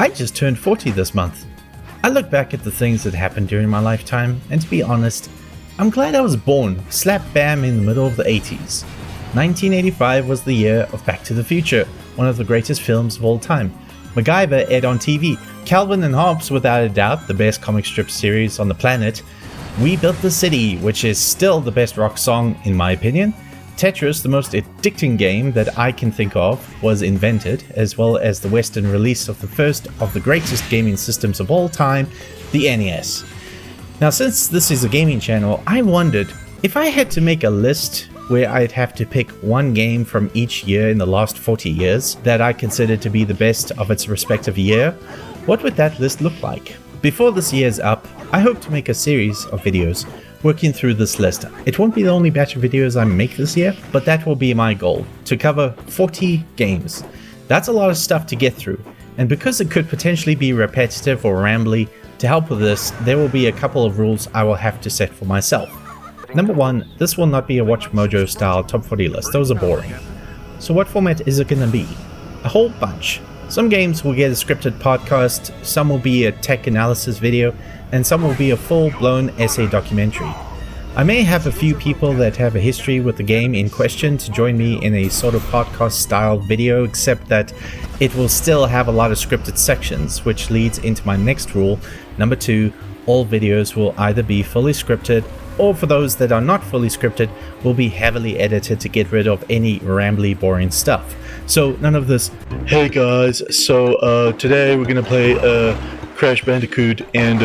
I just turned 40 this month. I look back at the things that happened during my lifetime, and to be honest, I'm glad I was born slap bam in the middle of the 80s. 1985 was the year of Back to the Future, one of the greatest films of all time. MacGyver aired on TV, Calvin and Hobbes without a doubt the best comic strip series on the planet, We Built the City, which is still the best rock song in my opinion, Tetris, the most addicting game that I can think of, was invented, as well as the Western release of the first of the greatest gaming systems of all time, the NES. Now, since this is a gaming channel, I wondered if I had to make a list where I'd have to pick one game from each year in the last 40 years that I consider to be the best of its respective year, what would that list look like? Before this year's up, I hope to make a series of videos working through this list. It won't be the only batch of videos I make this year, but that will be my goal, to cover 40 games. That's a lot of stuff to get through, and because it could potentially be repetitive or rambly, to help with this, there will be a couple of rules I will have to set for myself. Number one, this will not be a Watch Mojo style top 40 list, those are boring. So what format is it gonna be? A whole bunch. Some games will get a scripted podcast, some will be a tech analysis video, and some will be a full-blown essay documentary. I may have a few people that have a history with the game in question to join me in a sort of podcast-style video, except that it will still have a lot of scripted sections, which leads into my next rule. Number 2, all videos will either be fully scripted, or for those that are not fully scripted, will be heavily edited to get rid of any rambly, boring stuff. So none of this, hey guys, so today we're gonna play Crash Bandicoot, and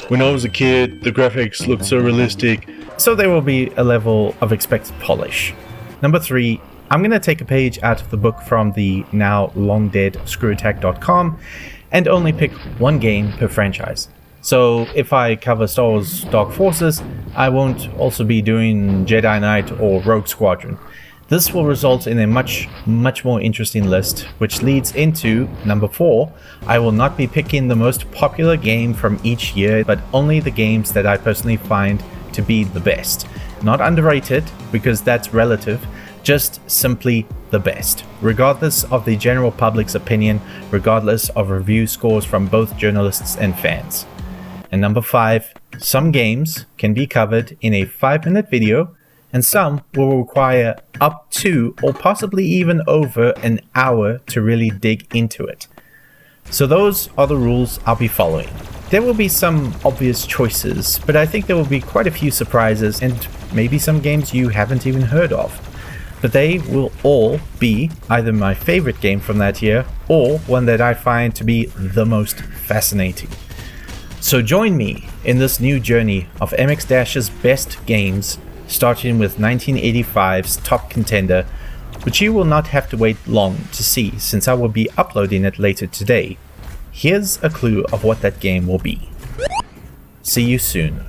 when I was a kid, the graphics looked so realistic. So there will be a level of expected polish. Number 3, I'm going to take a page out of the book from the now long dead screwattack.com and only pick one game per franchise. So if I cover Star Wars Dark Forces, I won't also be doing Jedi Knight or Rogue Squadron. This will result in a much more interesting list, which leads into number 4. I will not be picking the most popular game from each year, but only the games that I personally find to be the best. Not underrated, because that's relative, just simply the best, regardless of the general public's opinion, regardless of review scores from both journalists and fans. And number 5, some games can be covered in a 5-minute video, and some will require up to or possibly even over an hour to really dig into it. So those are the rules I'll be following. There will be some obvious choices, but I think there will be quite a few surprises and maybe some games you haven't even heard of. But they will all be either my favorite game from that year or one that I find to be the most fascinating. So join me in this new journey of MXDash's best games, starting with 1985's top contender, which you will not have to wait long to see since I will be uploading it later today. Here's a clue of what that game will be. See you soon.